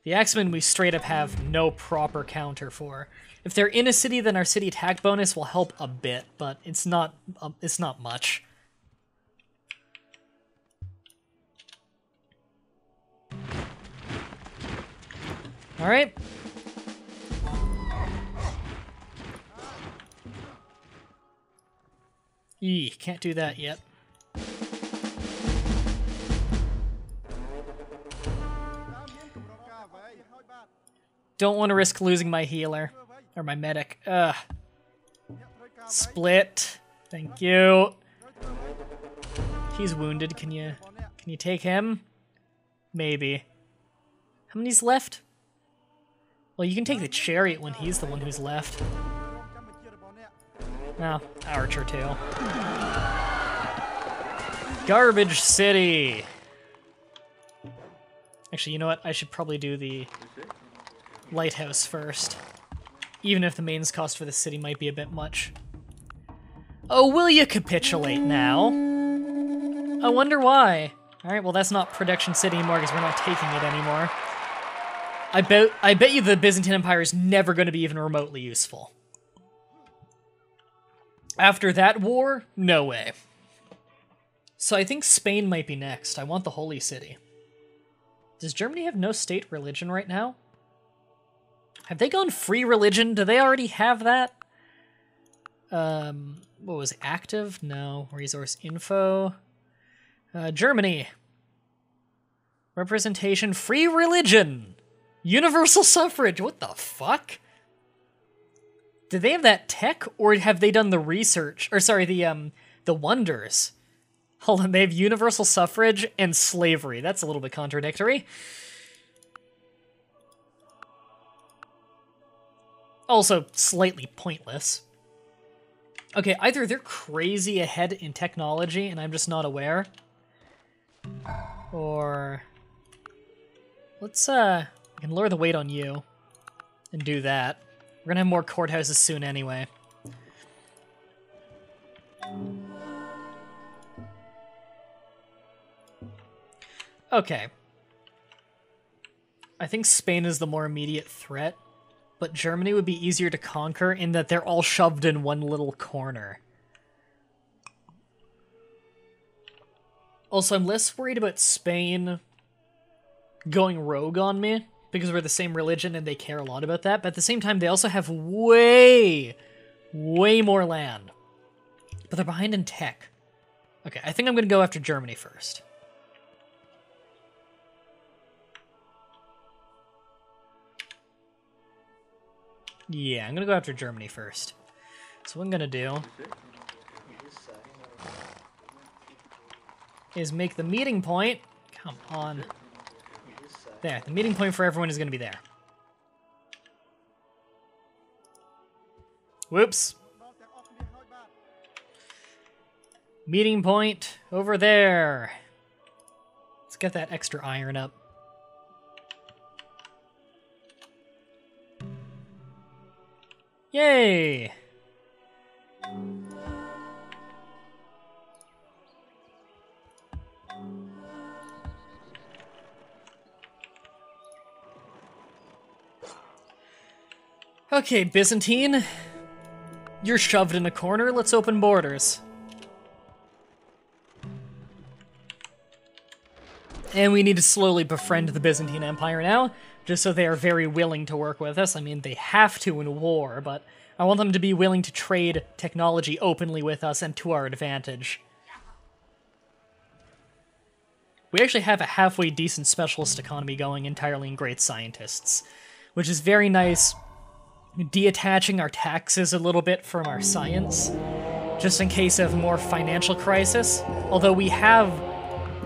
The Axemen we straight up have no proper counter for. If they're in a city, then our city attack bonus will help a bit, but it's not much. All right. Can't do that yet. Don't want to risk losing my healer. Or my medic. Ugh. Split. Thank you. He's wounded. Can you take him? Maybe. How many's left? Well, you can take the chariot when he's the one who's left. No, Archer too. Garbage City! Actually, you know what? I should probably do the lighthouse first. Even if the mains cost for the city might be a bit much. Oh, will you capitulate now? I wonder why. Alright, well that's not Production City anymore because we're not taking it anymore. I bet you the Byzantine Empire is never going to be even remotely useful. After that war, no way. So I think Spain might be next. I want the Holy City. Does Germany have no state religion right now? Have they gone free religion? Do they already have that? What was it? Active? No. Resource info. Germany. Representation, free religion. Universal suffrage. What the fuck? Do they have that tech, or have they done the research? Or sorry, the wonders. Hold on, they have universal suffrage and slavery. That's a little bit contradictory. Also, slightly pointless. Okay, either they're crazy ahead in technology and I'm just not aware. Or... let's, I can lower the weight on you and do that. We're gonna have more courthouses soon anyway. Okay. I think Spain is the more immediate threat, but Germany would be easier to conquer in that they're all shoved in one little corner. Also, I'm less worried about Spain going rogue on me, because we're the same religion and they care a lot about that, but at the same time, they also have way more land. But they're behind in tech. Okay, I think I'm going to go after Germany first. Yeah, I'm going to go after Germany first. So what I'm going to do is make the meeting point... Come on. There, the meeting point for everyone is going to be there. Whoops. Meeting point over there. Let's get that extra iron up. Yay! Okay, Byzantine. You're shoved in a corner, let's open borders. And we need to slowly befriend the Byzantine Empire now, just so they are very willing to work with us. I mean, they have to in war, but I want them to be willing to trade technology openly with us and to our advantage. We actually have a halfway decent specialist economy going entirely in great scientists, which is very nice, detaching our taxes a little bit from our science, just in case of more financial crisis, although we have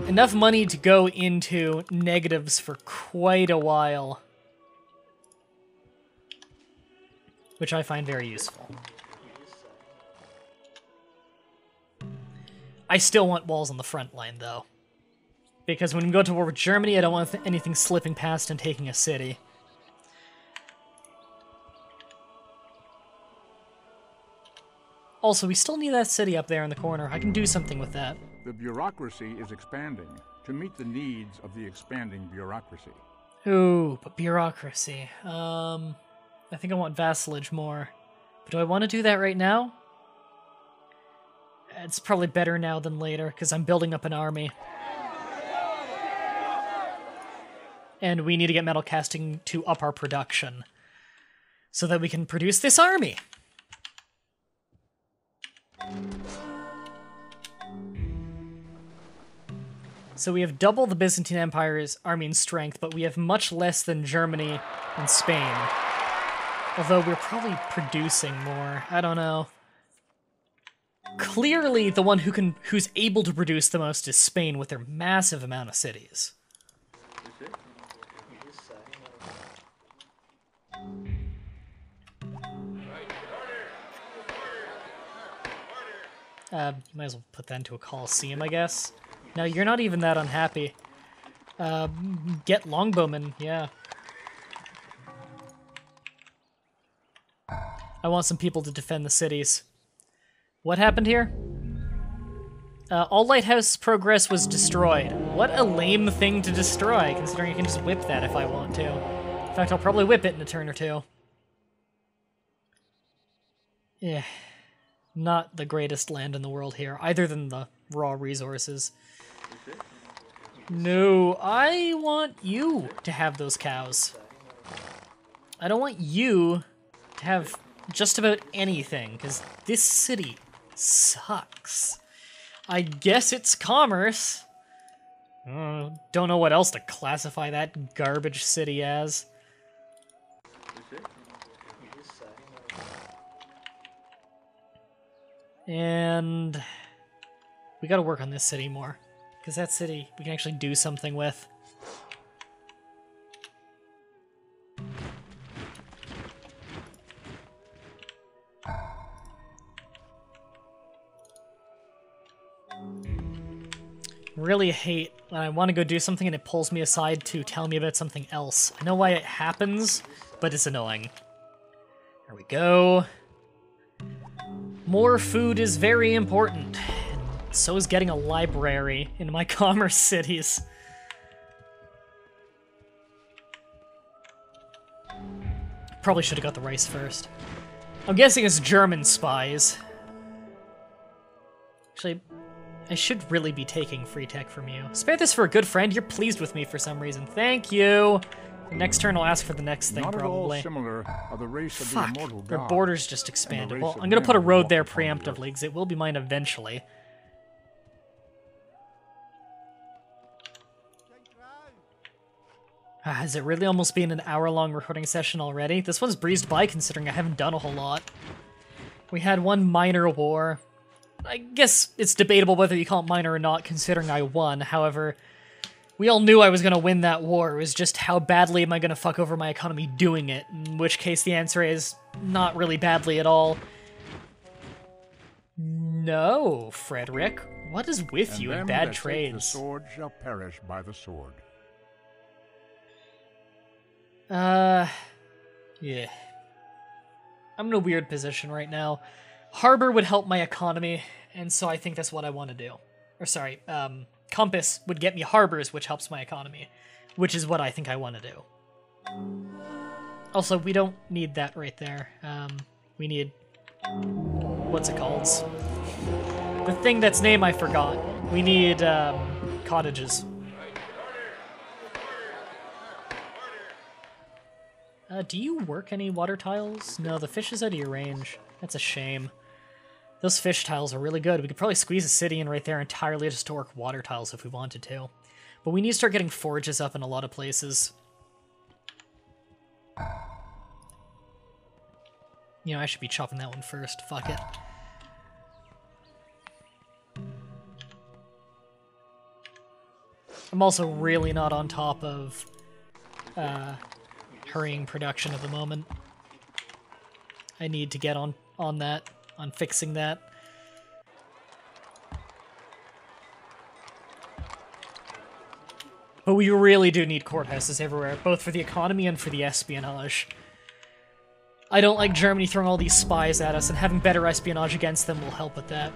enough money to go into negatives for quite a while, which I find very useful. I still want walls on the front line, though, because when we go to war with Germany, I don't want anything slipping past and taking a city. Also, we still need that city up there in the corner. I can do something with that. The bureaucracy is expanding to meet the needs of the expanding bureaucracy. Ooh, but bureaucracy. I think I want vassalage more. But do I want to do that right now? It's probably better now than later, because I'm building up an army. And we need to get metal casting to up our production, so that we can produce this army! So we have double the Byzantine Empire's army in strength, but we have much less than Germany and Spain. Although we're probably producing more. I don't know. Clearly, the one who's able to produce the most is Spain with their massive amount of cities. You might as well put that into a Colosseum, I guess. No, you're not even that unhappy. Get longbowmen, yeah. I want some people to defend the cities. What happened here? All lighthouse progress was destroyed. What a lame thing to destroy, considering I can just whip that if I want to. In fact, I'll probably whip it in a turn or two. Yeah. Not the greatest land in the world here, either than the raw resources. No, I want you to have those cows. I don't want you to have just about anything, because this city sucks. I guess it's commerce. Don't know what else to classify that garbage city as. And we gotta work on this city more, because that city we can actually do something with. Really hate when I want to go do something and it pulls me aside to tell me about something else. I know why it happens, but it's annoying. There we go. More food is very important. So is getting a library in my commerce cities. Probably should have got the rice first. I'm guessing it's German spies. Actually, I should really be taking free tech from you. Spare this for a good friend. You're pleased with me for some reason. Thank you. The next turn I'll ask for the next thing, probably. Not similar are the race of Fuck, the immortal their god, borders just expanded. Well, race I'm of gonna men put a who road walk there upon the earth. preemptively, because it will be mine eventually. Has it really almost been an hour-long recording session already? This one's breezed by, considering I haven't done a whole lot. We had one minor war. I guess it's debatable whether you call it minor or not, considering I won. However, we all knew I was going to win that war. It was just how badly am I going to fuck over my economy doing it? In which case the answer is not really badly at all. No, Frederick. What is with you in bad trades? The sword shall perish by the sword. Yeah. I'm in a weird position right now. Harbor would help my economy, and so I think that's what I want to do. Or sorry, Compass would get me harbors, which helps my economy, which is what I think I want to do. Also, we don't need that right there. We need... what's it called? The thing that's name I forgot. We need, cottages. Do you work any water tiles? No, the fish is out of your range. That's a shame. Those fish tiles are really good. We could probably squeeze a city in right there entirely just to work water tiles if we wanted to. But we need to start getting forges up in a lot of places. You know, I should be chopping that one first. Fuck it. I'm also really not on top of hurrying production at the moment. I need to get on that, on fixing that. But we really do need courthouses everywhere, both for the economy and for the espionage. I don't like Germany throwing all these spies at us, and having better espionage against them will help with that.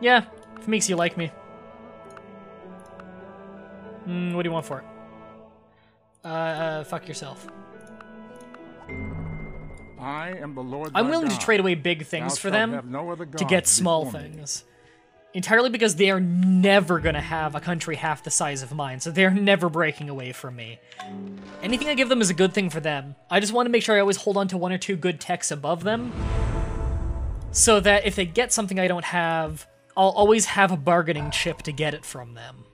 Yeah, if it makes you like me. What do you want for it? Fuck yourself. I am the Lord I'm thy willing to God. trade away big Thou things for shalt them have no other to gods get small before me. things. Entirely because they are never gonna have a country half the size of mine, so they're never breaking away from me. Anything I give them is a good thing for them. I just want to make sure I always hold on to one or two good techs above them, so that if they get something I don't have, I'll always have a bargaining chip to get it from them.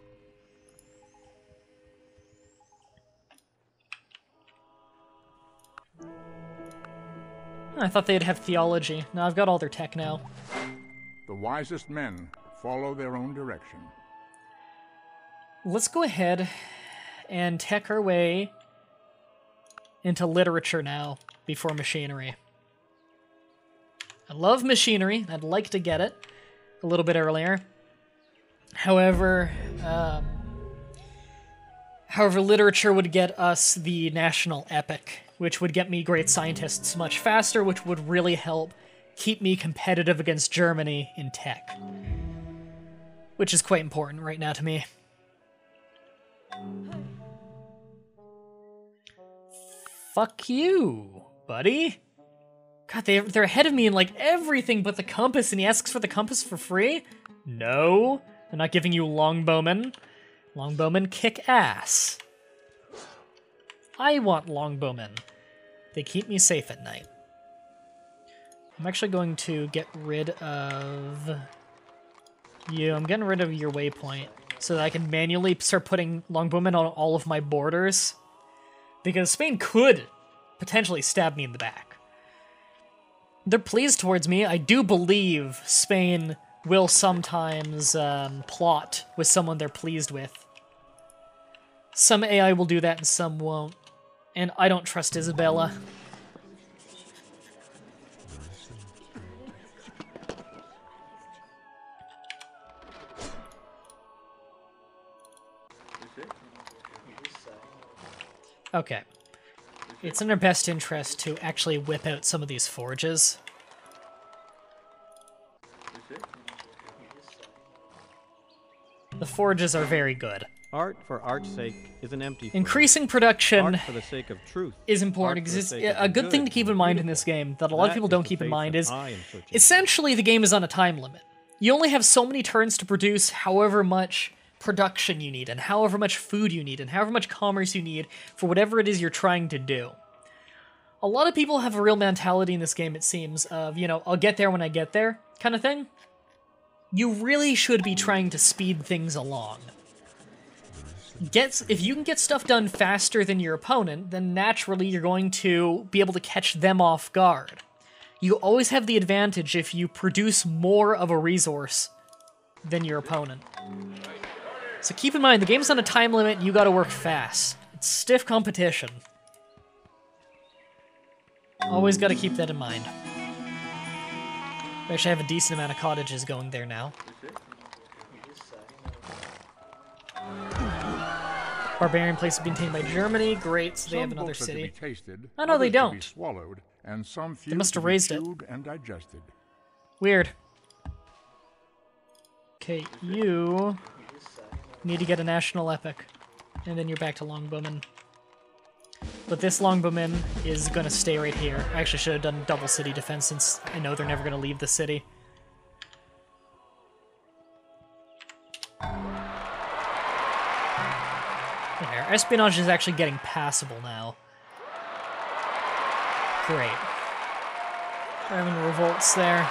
I thought they'd have theology. No, I've got all their tech now. The wisest men follow their own direction. Let's go ahead and tech our way into literature now, before machinery. I love machinery. I'd like to get it a little bit earlier. However, literature would get us the national epic, which would get me great scientists much faster, which would really help keep me competitive against Germany in tech. Which is quite important right now to me. Fuck you, buddy. God, they're ahead of me in like everything but the compass, and he asks for the compass for free? No, they're not giving you longbowmen. Longbowmen kick ass. I want longbowmen. They keep me safe at night. I'm actually going to get rid of you. I'm getting rid of your waypoint so that I can manually start putting longbowmen on all of my borders. Because Spain could potentially stab me in the back. They're pleased towards me. I do believe Spain will sometimes plot with someone they're pleased with. Some AI will do that and some won't. And I don't trust Isabella. Okay. It's in our best interest to actually whip out some of these forges. The forges are very good. Art for art's sake is an empty phrase. Increasing production Art for the sake of truth is important, because it's a good thing to keep in mind in this game that a lot of people don't keep in mind is essentially the game is on a time limit. You only have so many turns to produce however much production you need, and however much food you need, and however much commerce you need for whatever it is you're trying to do. A lot of people have a real mentality in this game, it seems, of, you know, I'll get there when I get there kind of thing. You really should be trying to speed things along. If you can get stuff done faster than your opponent, then naturally you're going to be able to catch them off guard. You always have the advantage if you produce more of a resource than your opponent. So keep in mind, the game's on a time limit, and you gotta work fast. It's stiff competition. Always gotta keep that in mind. We actually have a decent amount of cottages going there now. Barbarian place is being taken by Germany. Great, so they have another city. Oh no, they don't. Swallowed, and some They must have raised it. and digested. Weird. Okay, you need to get a national epic, and then you're back to longbowmen. But this longbowman is going to stay right here. I actually should have done double city defense since I know they're never going to leave the city. There, espionage is actually getting passable now. Great. We're having revolts there.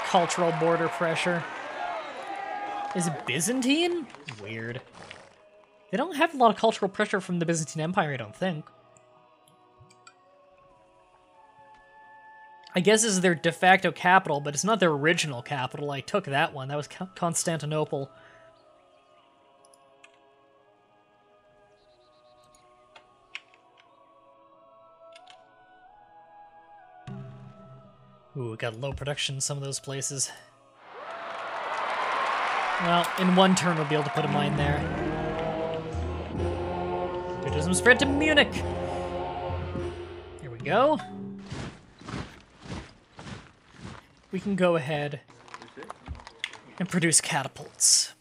Cultural border pressure. Is it Byzantine? Weird. They don't have a lot of cultural pressure from the Byzantine Empire, I don't think. I guess this is their de facto capital, but it's not their original capital. I took that one. That was Constantinople. Ooh, we got low production in some of those places. Well, in one turn we'll be able to put a mine there. Buddhism spread to Munich! Here we go. We can go ahead and produce catapults.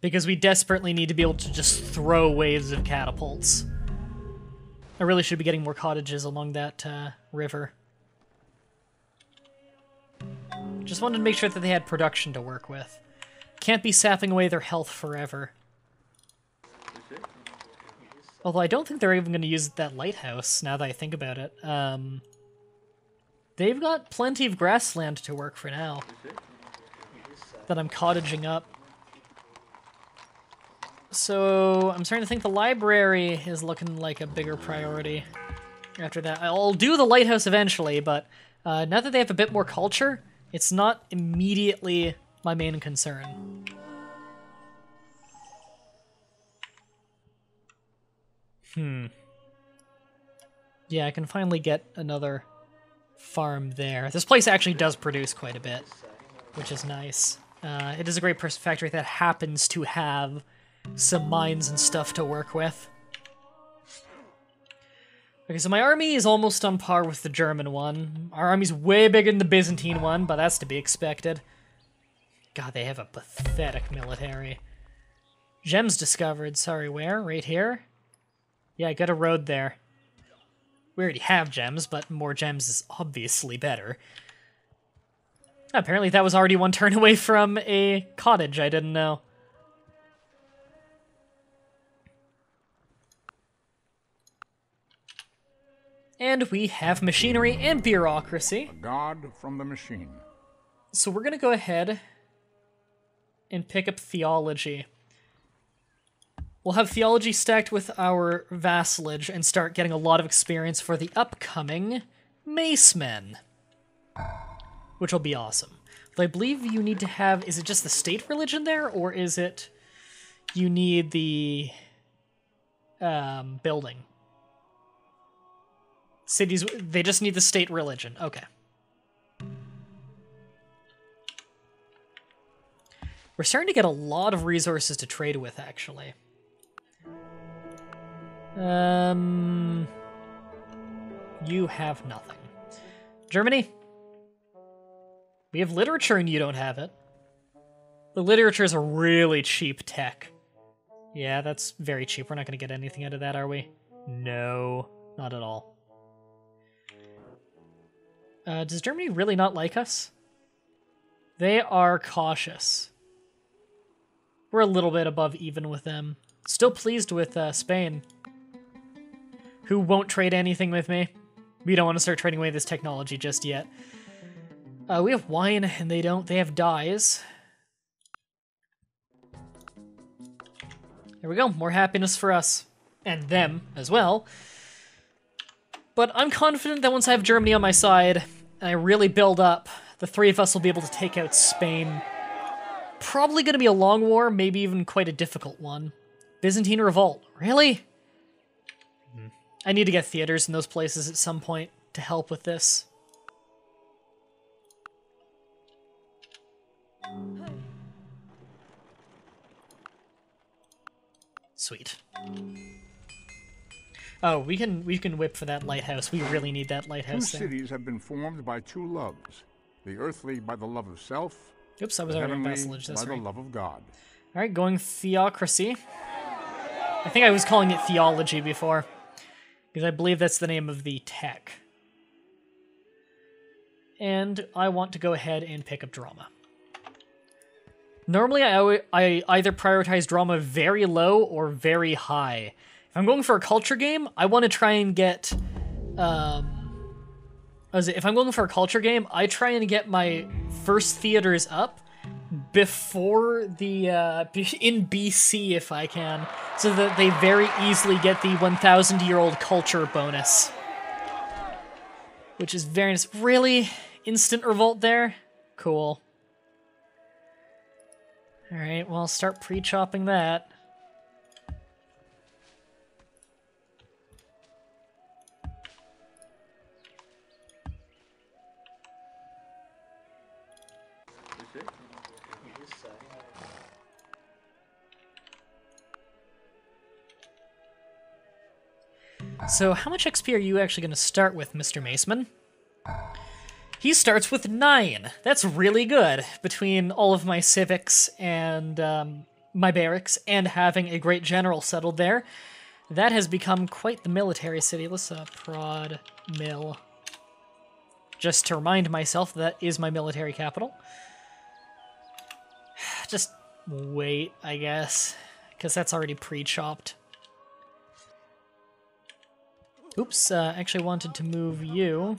because we desperately need to be able to just throw waves of catapults. I really should be getting more cottages along that river. Just wanted to make sure that they had production to work with. Can't be sapping away their health forever. Although I don't think they're even going to use that lighthouse, now that I think about it. They've got plenty of grassland to work for now that I'm cottaging up. So I'm starting to think the library is looking like a bigger priority after that. I'll do the lighthouse eventually, but now that they have a bit more culture, it's not immediately my main concern. Yeah, I can finally get another farm there. This place actually does produce quite a bit, which is nice. It is a great factory that happens to have some mines and stuff to work with. Okay, so my army is almost on par with the German one. Our army's way bigger than the Byzantine one, but that's to be expected. God, they have a pathetic military. Gems discovered. Sorry, where? Right here? Yeah, I got a road there. We already have gems, but more gems is obviously better. Apparently that was already one turn away from a cottage, I didn't know. And we have machinery and bureaucracy. A god from the machine. So we're going to go ahead and pick up theology. We'll have theology stacked with our vassalage and start getting a lot of experience for the upcoming Macemen, which will be awesome. But I believe you need to have, is it just the state religion there, or is it you need the building? Cities, they just need the state religion. Okay. We're starting to get a lot of resources to trade with, actually. You have nothing. Germany? We have literature and you don't have it. The literature is a really cheap tech. Yeah, that's very cheap. We're not going to get anything out of that, are we? No, not at all. Does Germany really not like us? They are cautious. We're a little bit above even with them. Still pleased with Spain, who won't trade anything with me. We don't want to start trading away this technology just yet. We have wine, and they don't. They have dyes. There we go. More happiness for us. And them, as well. But I'm confident that once I have Germany on my side, and I really build up, the three of us will be able to take out Spain. Probably going to be a long war, maybe even quite a difficult one. Byzantine Revolt. Really? I need to get theaters in those places at some point to help with this. Sweet. Oh, we can whip for that lighthouse. We really need that lighthouse there. Two cities have been formed by two loves. The earthly by the love of self. Oops, I was already in vassalage. That's by right. the love of God. All right, going theocracy. I think I was calling it theology before, because I believe that's the name of the tech. And I want to go ahead and pick up drama. Normally, I either prioritize drama very low or very high. If I'm going for a culture game, I want to try and get... if I'm going for a culture game, I try and get my first theaters up before the... in BC, if I can, so that they very easily get the 1,000-year-old culture bonus. Which is very nice. Really? Instant revolt there? Cool. Alright, well, I'll start pre-chopping that. So, how much XP are you actually going to start with, Mr. Maceman? He starts with 9. That's really good, between all of my civics and my barracks and having a great general settled there, that has become quite the military city. Let's prod mill. Just to remind myself that is my military capital. Just wait, I guess, because that's already pre-chopped. Oops, actually wanted to move you.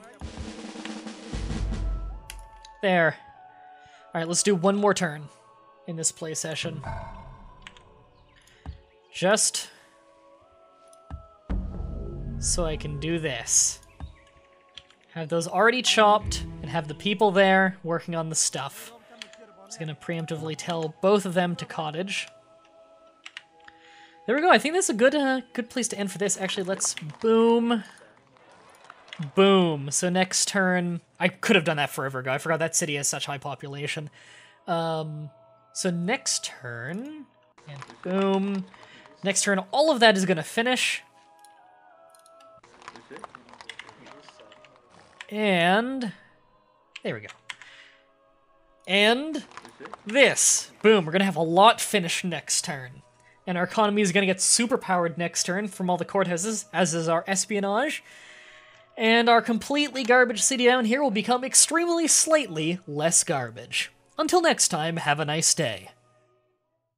There. Alright, let's do one more turn in this play session. Just so I can do this. Have those already chopped, and have the people there working on the stuff. I'm just gonna preemptively tell both of them to cottage. There we go. I think that's a good place to end for this. Actually, let's boom. Boom. So next turn... I could have done that forever ago. I forgot that city has such high population. So next turn... And boom. Next turn, all of that is going to finish. And... There we go. And... This. Boom. We're going to have a lot finished next turn. And our economy is going to get super powered next turn from all the courthouses, as is our espionage. And our completely garbage city down here will become extremely slightly less garbage. Until next time, have a nice day.